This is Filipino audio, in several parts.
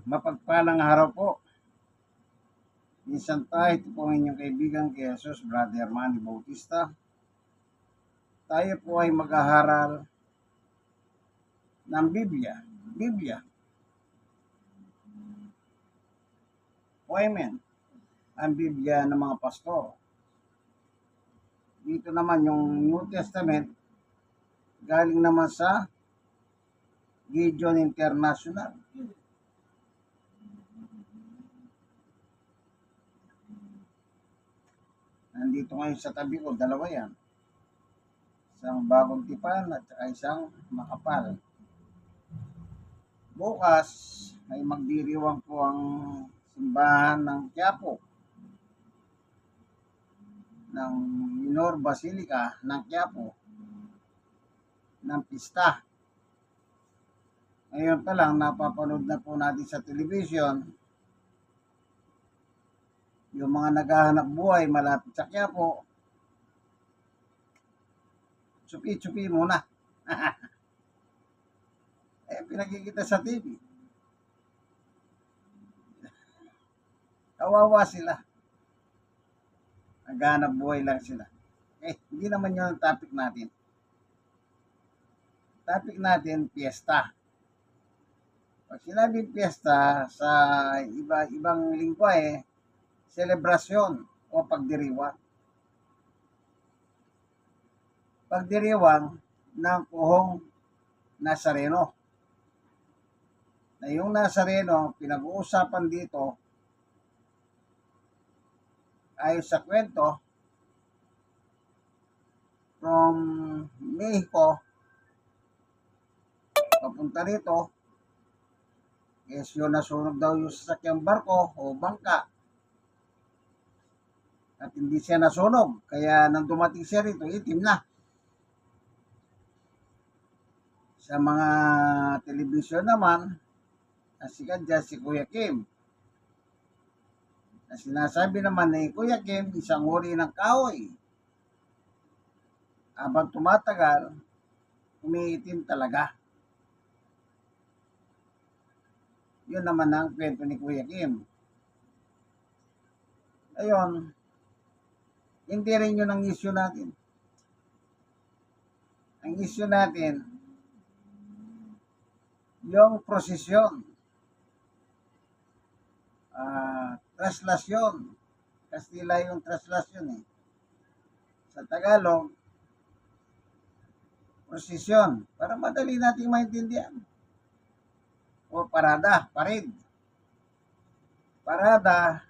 Mapagpalang araw po. Minsan tayo, ito po ang inyong kaibigan kay Jesus, Brother Manny Bautista. Tayo po ay mag-aaral ng Biblia. Biblia. Poemen. Ang Biblia ng mga pastor. Dito naman yung New Testament, galing naman sa Gideon International. Nandito ngayon sa tabi ko, dalawa yan. Isang bagong tipan at saka isang makapal. Bukas ay magdiriwang po ang simbahan ng Quiapo, ng Minor Basilica ng Quiapo, ng pista. Ngayon pa lang, napapanood na po natin sa television yung mga naghahanap buhay malapit sa Quiapo. Tsupi-tsupi muna. Pinakikita sa TV. Kawawa sila. Naghahanap buhay lang sila. Hindi naman yun ang topic natin. Topic natin, piyesta. Pag sinabing piyesta, sa ibang lingwahe, selebrasyon o pagdiriwang. Pagdiriwang ng puhong Nazareno. Na yung Nazareno, pinag-uusapan dito, ayon sa kwento, from Mexico, papunta rito, yun nasunog daw yung sasakyang barko o bangka. At hindi siya nasunog. Kaya nang dumating siya rito, itim na. Sa mga telebisyon naman, sikat dyan si Kuya Kim. Na sinasabi naman ni Kuya Kim, isang uri ng kahoy. Habang tumatagal, umiitim talaga. Yun naman ang kwento ni Kuya Kim. Ayun, hindi rin yun ang issue natin. Ang issue natin, yung prosesyon, traslasyon. Kastila yung traslasyon eh. Sa Tagalog, prosesyon. Para madali nating maintindihan. O parada, parid. Parada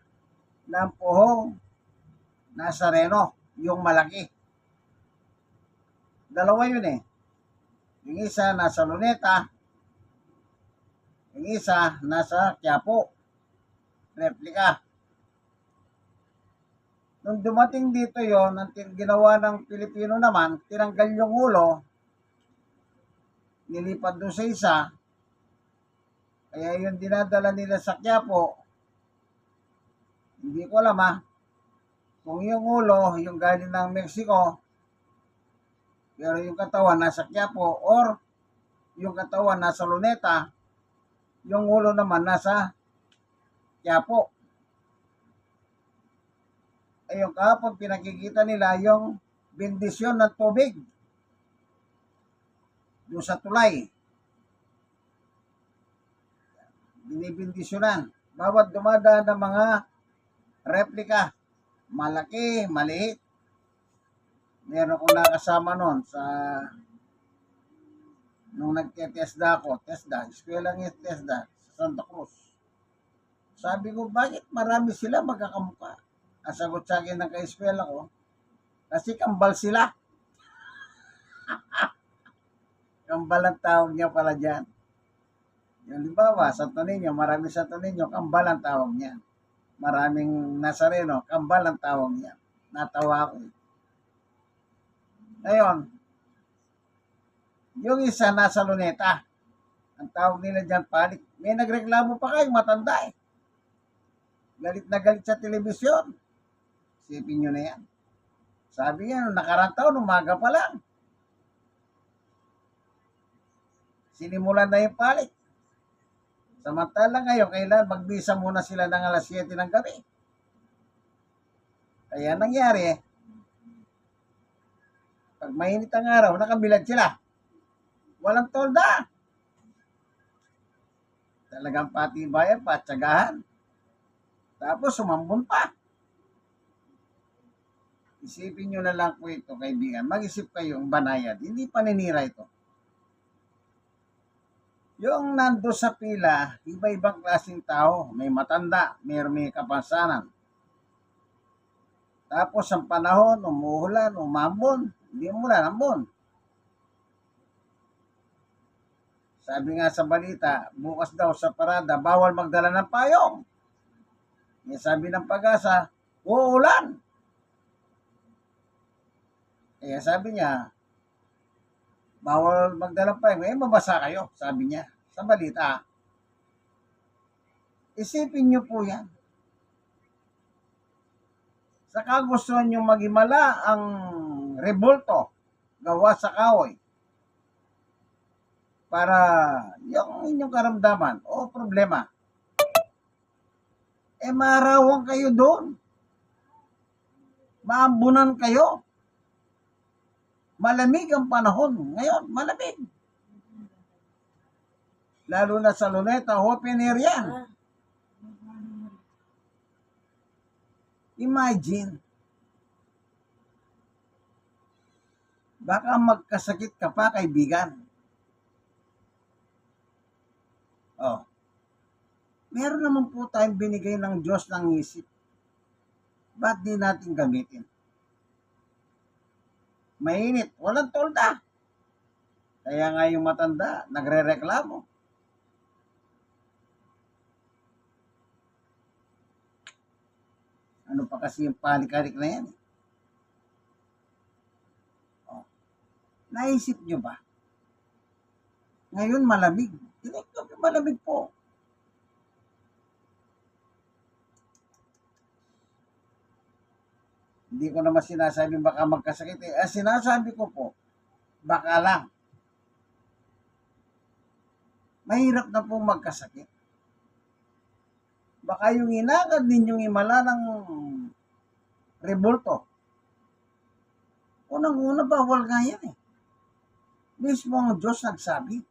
ng puhong Nazareno, yung malaki. Dalawa yun eh. Yung isa nasa Luneta, yung isa nasa Quiapo. Replika. Nung dumating dito yon, ang ginawa ng Pilipino naman, tinanggal yung ulo, nilipad doon sa isa, kaya yung dinadala nila sa Quiapo, hindi ko alam kung yung ulo, yung galing ng Mexico, pero yung katawan nasa Quiapo, or yung katawan nasa Luneta, yung ulo naman nasa Quiapo. Ayun, kahapon pinakikita nila yung bendisyon ng tubig doon sa tulay. Binibindisyonan. Bawat dumadaan ng mga replika, malaki, maliit. Meron ko nakasama noon sa nung nagtetesda ako, eskwela ng TESDA sa Santa Cruz. Sabi ko, bakit marami sila magkakamukha? Ang sagot sa akin ng ka-eskwela ko, kasi kambal sila. Kambal ang tawag niya pala dyan. Yung limbawa, Santo Niño, marami Santo Niño, kambal ang tawag niya. Maraming Nazareno, kambal ang tawag niya. Natawa ako. Ngayon, yung isa nasa Luneta, ang tawag nila dyan palik. May nagreklamo pa kayo, matanda eh. Galit na galit sa telebisyon. Sipin nyo na yan. Sabi niya, nung nakarang taon, umaga pa lang. Sinimulan na yung palik. Samantala ngayon, kailan magbisa muna sila ng alas 7 ng gabi. Kaya nangyari, pag mainit ang araw, nakabilad sila. Walang tolda. Talagang patibayan pa, tsagahan. Tapos sumambon pa. Isipin nyo na lang po ito, kaibigan. Mag-isip kayo ang banayad. Hindi paninira ito. Yung nando sa pila, iba-ibang klaseng tao. May matanda, may kapansanan. Tapos ang panahon, umuulan, umambon. Hindi umulan, ambon. Sabi nga sa balita, bukas daw sa parada, bawal magdala ng payong. Sabi ng Pag-asa, uulan. Kaya sabi niya, bawal magdala ng payong. Mabasa kayo, sabi niya sa balita. Isipin niyo po yan. Saka gusto niyo magimala ang rebulto gawa sa kahoy para yung inyong karamdaman o problema, maarawan kayo doon. Maambunan kayo. Malamig ang panahon. Ngayon, malamig. Lalo na sa Luneta, open air yan. Imagine, baka magkasakit ka pa, kaibigan. Meron naman po tayong binigay ng Diyos ng isip. Ba't di natin gamitin? Mainit, walang tolda. Kaya nga yung matanda, nagre-reklamo. Ano pa kasi yung palik-alik na yan? Naisip nyo ba? Ngayon malamig. Malamig po. Hindi ko naman sinasabi baka magkasakit. Sinasabi ko po, baka lang. Mahirap na po magkasakit. Baka yung inagad ninyong imala ng rebulto. Unang-una, bawal nga yan eh. Mismo ang Diyos nagsabi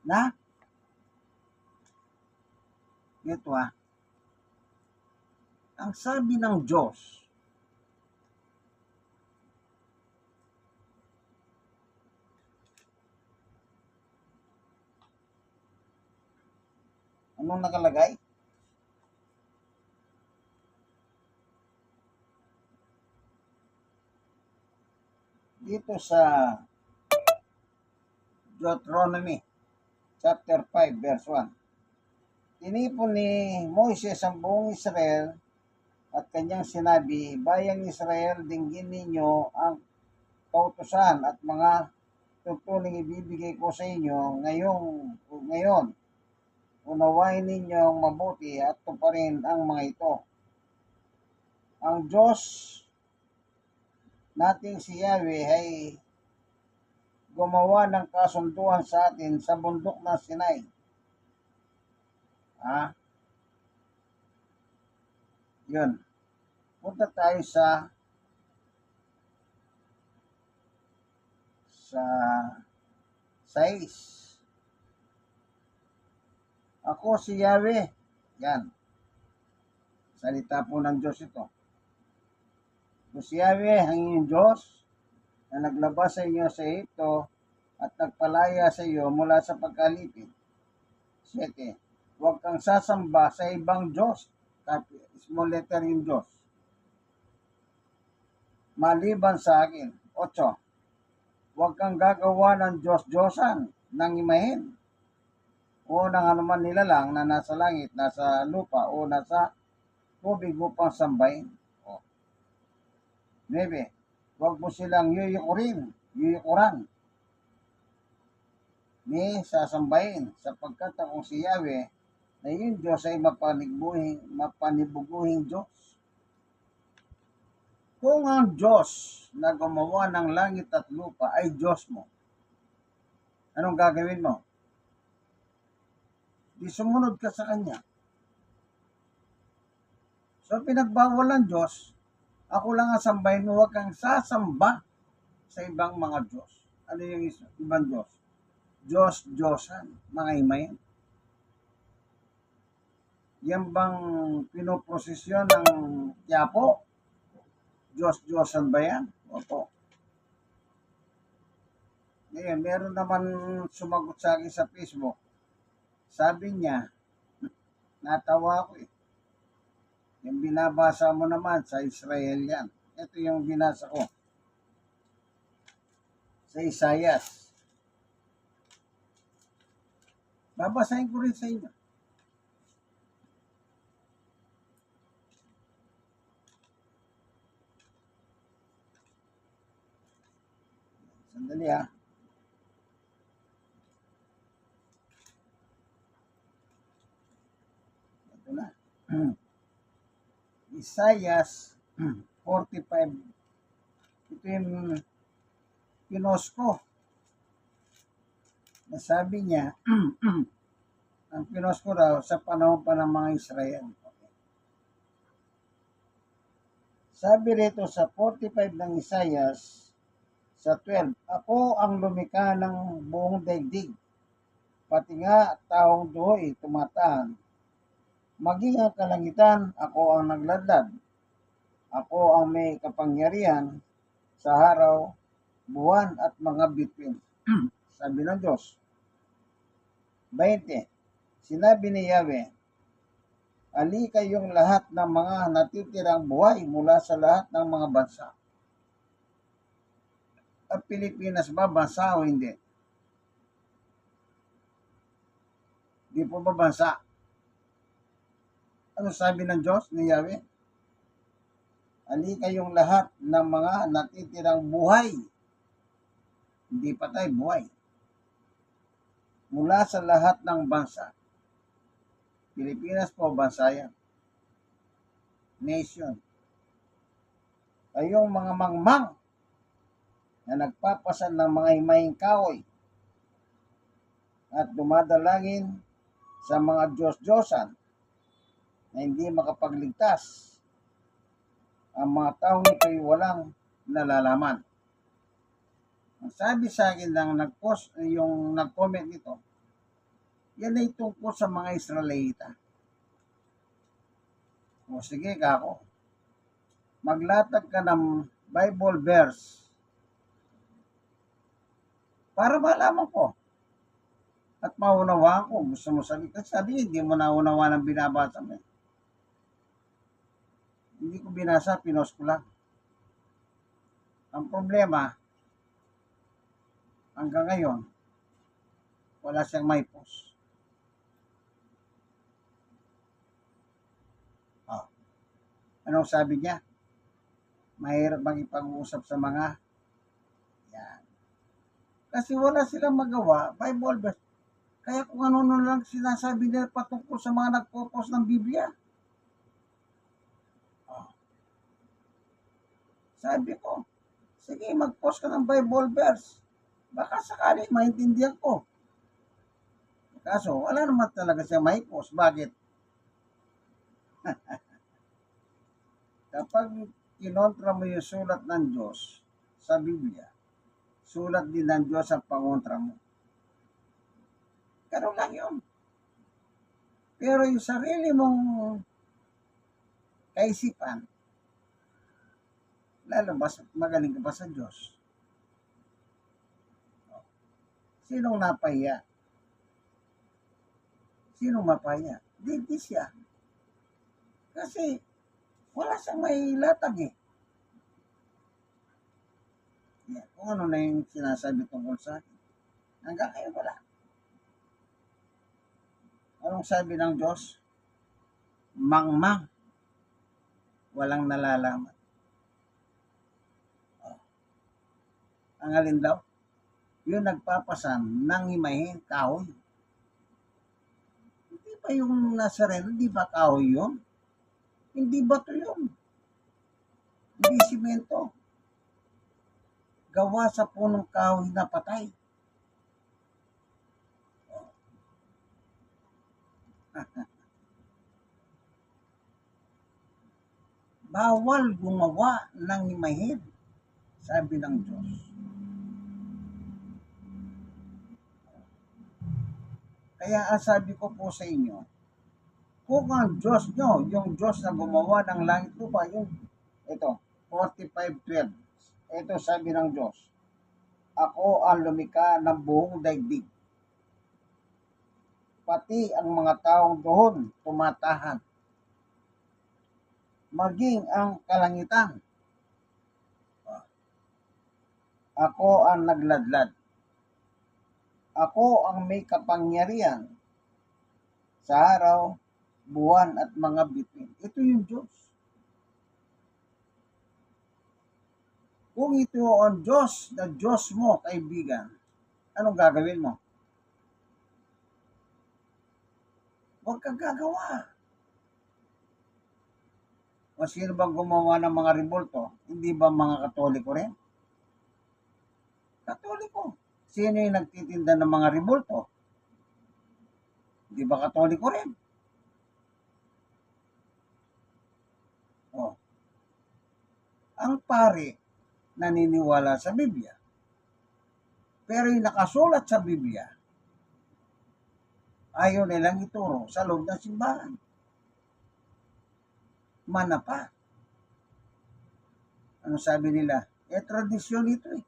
na ito ang sabi ng Diyos, anong nakalagay? Dito sa Deuteronomy chapter 5 verse 1. Tinipon ni Moises ang buong Israel at kanyang sinabi, bayang Israel, dinggin ninyo ang kautusan at mga tutuling ibibigay ko sa inyo ngayon. Unawain ninyong mabuti at tuparin ang mga ito. Ang Diyos nating si Yahweh ay gumawa ng kasunduan sa atin sa bundok ng Sinai. Yun. Punta tayo sa 6. Ako si Yahweh. Yan. Salita po ng Diyos ito. Ako si Yahweh, ang inyong Diyos, na naglabas sa inyo sa Egypto at nagpalaya sa iyo mula sa pagkalipid. 7. Huwag kang sasamba sa ibang Diyos. Small letter yung Diyos. Maliban sa akin. 8. Huwag kang gagawa ng Diyos-Diyosan ng imahen o ng anuman nilalang na nasa langit, nasa lupa o nasa tubig upang sambahin. 9. Huwag mo silang yuyukuran ni sasambahin sapagkat akong si Yahweh na yung Diyos ay mapanibuguhing Diyos. Kung ang Diyos na gumawa ng langit at lupa ay Diyos mo, Anong gagawin mo? Di sumunod ka sa kanya. So, pinagbawal ng Diyos, ako lang ang sambahin mo, huwag kang sasamba sa ibang mga Diyos. Ano yung ibang Diyos? Diyos-Diyosan, mga imayin. Yan bang pinoprosesyon ng Quiapo? Diyos-Diyosan ba yan? Opo. Ngayon, meron naman sumagot sa akin sa Facebook. Sabi niya, natawa ko eh. Yung binabasa mo naman sa Israel yan. Ito yung binasa ko. Sa Isaias. Babasahin ko rin sa inyo. Sandali ha. Ito na. Isaias 45. Ito yung pinost ko. Nasabi niya, ang pinost ko raw sa panahon pa ng mga Israel. Okay. Sabi rito sa 45 ng Isaias, sa 12, ako ang lumikha ng buong daigdig, pati nga taong do'y tumataan. Maging ang kalangitan, ako ang nagladlad. Ako ang may kapangyarihan sa araw, buwan at mga bituin. Sabi ng Diyos. 20. Sinabi ni Yahweh, ali kayong lahat ng mga natitirang buhay mula sa lahat ng mga bansa. At Pilipinas ba bansa o hindi? Di po ba bansa? Ano sabi ng Diyos ni Yahweh? Ali kayong lahat ng mga natitirang buhay. Hindi patay, buhay. Mula sa lahat ng bansa. Pilipinas po, bansa yan. Nation. Kayong mga mangmang na nagpapasan ng mga himaying kahoy at dumadalangin sa mga Diyos-Diyosan na hindi makapagligtas. Ang mga taong ito'y walang nalalaman. Ang sabi sa akin ng nag-post, yung nag-comment nito, yan ay tungkol sa mga Israelita. O sige kako, maglatag ka ng Bible verse para malaman ko at maunawaan ko. Gusto mo sabi, hindi mo naunawaan ang binabasa mo. Hindi ko binasa, pinost ko lang. Ang problema, hanggang ngayon, wala siyang may post. Anong sabi niya? Mahirap magipag-uusap sa mga yan. Kasi wala silang magawa, Bible verse. Kaya kung ano lang sinasabi nila patungkol sa mga nagpo-post ng Biblia. Sabi ko, sige mag-post ka ng Bible verse. Baka sakali maintindihan ko. Kaso wala naman talaga siya may post. Bakit? Kapag kinontra mo yung sulat ng Diyos sa Biblia, sulat din ng Diyos ang pangontra mo. Ganun lang yun. Pero yung sarili mong kaisipan, lalabas at magaling ka pa sa Diyos. Sinong napahiya? Sinong mapahiya? Di siya. Kasi wala siyang may latag eh. Yeah. Kung ano na yung sinasabi tungkol sa akin. Hanggang ngayon wala. Anong sabi ng Diyos? Mangmang. Walang nalalaman. Ang alin daw? Yung nagpapasan ng himayin kahoy. Hindi ba yung Nazareno, di ba kahoy yun? Hindi bato yun. Hindi simento. Gawa sa punong kahoy na patay. Bawal gumawa ng imahen, sabi ng Diyos. Kaya ang sabi ko po sa inyo, kung ang Diyos nyo, yung Diyos na gumawa ng langit lupa, yung ito, 45:12. Ito sabi ng Diyos, ako ang lumikha ng buong daigdig. Pati ang mga taong doon tumatahan. Maging ang kalangitan. Ako ang nagladlad. Ako ang may kapangyarihan sa araw, buwan at mga bituin. Ito yung Diyos. Kung ito ang Diyos na Diyos mo, kaibigan, anong gagawin mo? Huwag kang gagawa. O sino bang gumawa ng mga rebulto? Hindi ba mga Katoliko rin? Katoliko. Sino yung nagtitinda ng mga rebulto? Hindi ba Katoliko rin? O, ang pari naniniwala sa Biblia. Pero yung nakasulat sa Biblia, ayaw nilang ituro sa loob ng simbahan. Mana pa. Ano sabi nila? Tradisyon ito eh.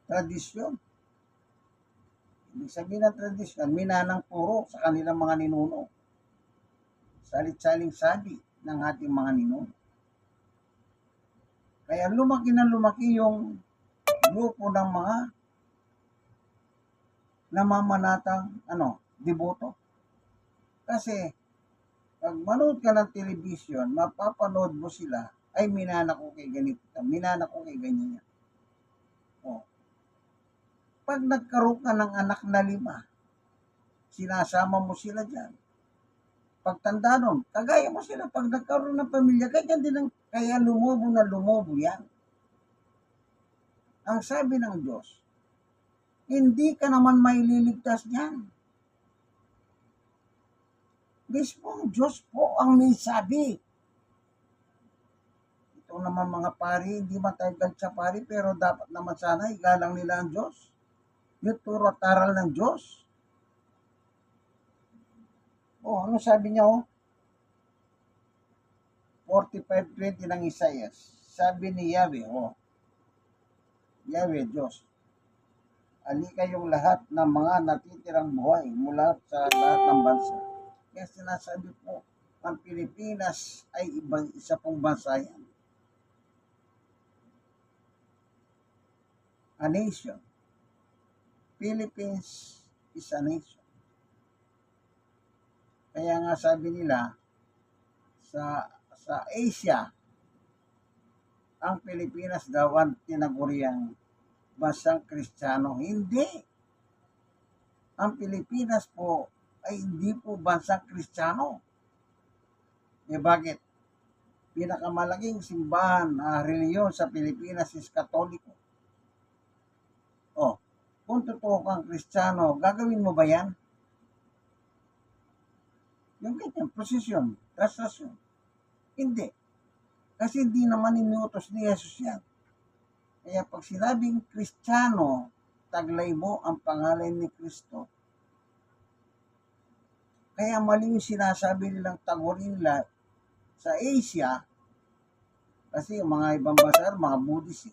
Tradisyon. Ibig sabihin ng tradisyon, minanang puro sa kanilang mga ninuno. Salit-saling sabi ng ating mga ninuno. Kaya lumaki na lumaki yung grupo ng mga namamanatang deboto. Kasi pag manood ka ng television, mapapanood mo sila, ay minanak ko kay ganito, minanak ko kay ganyan. O, pag nagkaroon ka ng anak na 5, sinasama mo sila dyan. Pagtanda nun, kagaya mo sila, pag nagkaroon ng pamilya, kaya lumobo na lumobo yan. Ang sabi ng Diyos, hindi ka naman maililigtas niyan. Mismong Diyos po ang may sabi. Ito naman mga pari, hindi matagal sa pari, pero dapat naman sana igalang nila ang Diyos. Yung turo at aral ng Diyos. Ano sabi niya 45:20 ng Isaiah. Sabi ni Yahweh, Yahweh, Diyos, ali kayong lahat ng mga natitirang buhay mula sa lahat ng bansa. Kaya sinasabi po, ang Pilipinas ay isa pong bansa yan. A nation. Philippines is a nation. Kaya nga sabi nila, sa Asia, ang Pilipinas daw ang tinaguriang bansang Kristiyano. Hindi. Ang Pilipinas po ay hindi po bansang Kristiyano. Bakit? Pinakamalaking simbahan reliyon sa Pilipinas is Katoliko. Kung totoo kang Kristiyano, gagawin mo ba yan? Yung ganyan, prosesyon, trastasyon. Hindi. Kasi hindi naman inuutos ni Jesus yan. Kaya pag sinabing Kristiyano, taglay mo ang pangalan ni Kristo. Kaya mali yung sinasabi nilang tagurin nila sa Asia, kasi yung mga ibang bansa, mga Buddhist.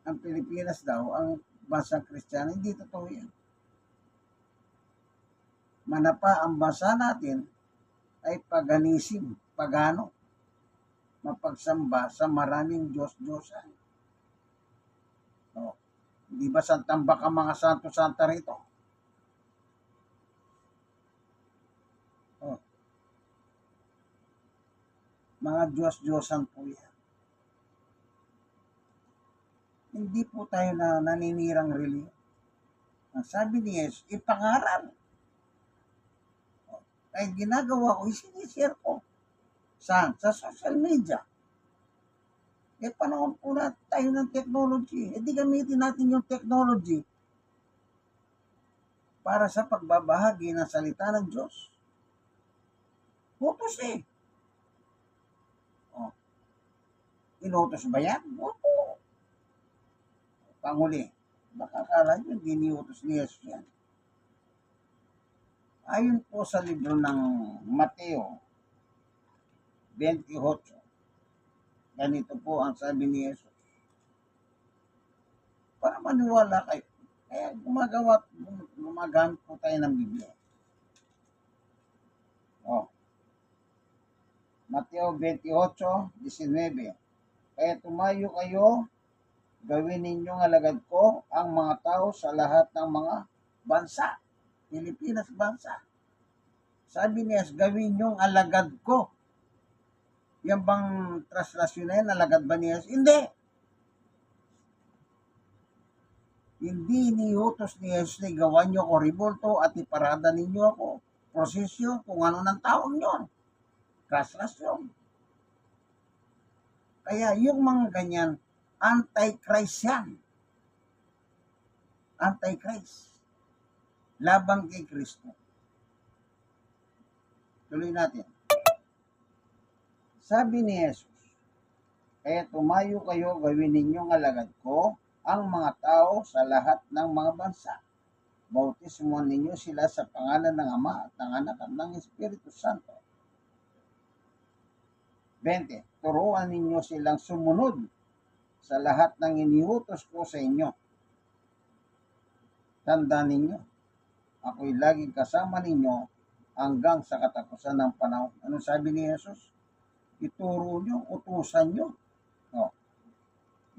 Ang Pilipinas daw, ang bansang Kristiyano, hindi totoo yan. Manapa ang bansa natin ay paganism, pagano, mapagsamba sa maraming Diyos-Diyosan. Di ba santambak ang mga santo-santa rito? Mga Diyos-Diyosan po yan. Hindi po tayo na naninirang reliyon. Ang sabi ni Jesus, ipangaral. Ay ginagawa ko, isinishare ko. Saan? Sa social media. Panahon po na tayo ng technology. Di gamitin natin yung technology para sa pagbabahagi ng salita ng Diyos. Utos eh. Oh, inutos ba yan? Opo. Panguli, baka akala nyo hindi niutos ni Jesus yan. Ayon po sa libro ng Mateo 28, ganito po ang sabi ni Jesus. Para maniwala kayo, kaya gumagamit po tayo ng Biblia. Oh, Mateo 28:19. Kaya tumayo kayo, gawin ninyong alagad ko ang mga tao sa lahat ng mga bansa. Pilipinas bansa. Sabi niya, gawin niyong alagad ko. Yan bang translasyon na yan, alagad ba niya? Hindi. Hindi niutos ni Jesus na gawan niyo ko ribulto at iparada ninyo ako. Prosesyo, kung ano ng taong yon. Translasyon. Kaya yung mga ganyan, anti-Christ yan. Anti-Christ. Labang kay Kristo. Tuloy natin. Sabi ni Jesus, kaya tumayo kayo, gawin ninyong alagad ko ang mga tao sa lahat ng mga bansa. Bautismuhan ninyo sila sa pangalan ng Ama at ng Anak at ng Espiritu Santo. 20. Turuan ninyo silang sumunod sa lahat ng iniutos ko sa inyo. Tandaan ninyo, ako'y laging kasama ninyo hanggang sa katapusan ng panahon. Ano sabi ni Jesus? Ituro nyo, utusan nyo. No.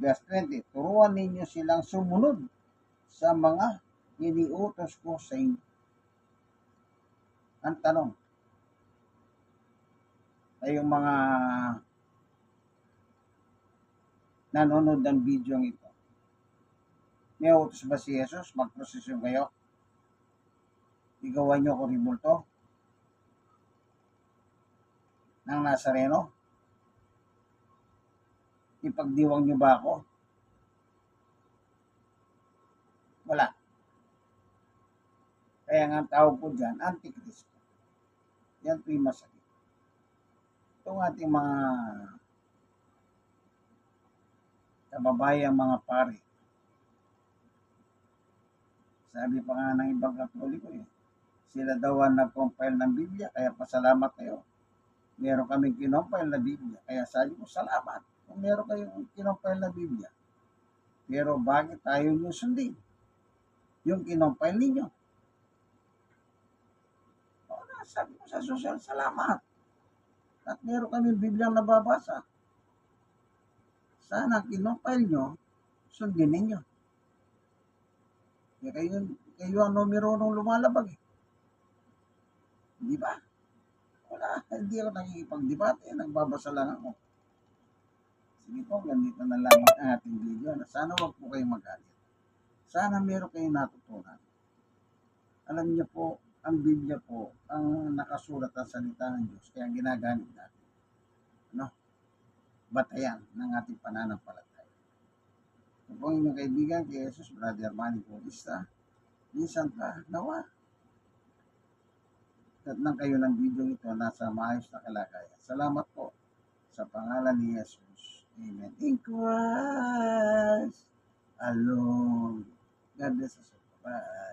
Verse 20, turuan ninyo silang sumunod sa mga iniutos ko sa inyo. Ang tanong, ay yung mga nanonood ng video ito, may utos ba si Jesus? Magprosesyon kayo? Igawan nyo ko ribulto ng Nazareno? Ipagdiwang nyo ba ako? Wala. Kaya nga ang tawag po dyan, Antikristo. Yan po yung masakit. Itong ating mga kababayang mga pari. Sabi pa nga ng ibang Katoliko sila daw ang nag-compile ng Biblia, kaya pasalamat kayo. Meron kaming kinompile na Biblia, kaya sabi ko salamat kung meron kayong kinompile na Biblia. Pero bakit tayo nyo sundin? Yung kinompile ninyo. Sabi ko sa social, salamat. At meron kami Biblia nababasa. Sana kinompile nyo, sundin ninyo. Kaya kayo ang numero nung lumalabag eh. Di ba? Wala, hindi ako nakikipag-debate, nagbabasa lang ako. Sige po, ganito na lang ang ating video. Sana wag po kayong magalit. Sana meron kayong natutunan. Alam niyo po, ang Biblia po, ang nakasulat ang salita ng Diyos, kaya ginagamit natin. No? Batayan ng ating pananampalataya. Ito po inyong kaibigan kay Jesus, Brother Manny Bautista. Minsan pa, nawa. Nang kayo ng video ito, nasa maayos na kalagayan. Salamat po sa pangalan ni Jesus. Amen. In Christ alone. God bless us. Bye.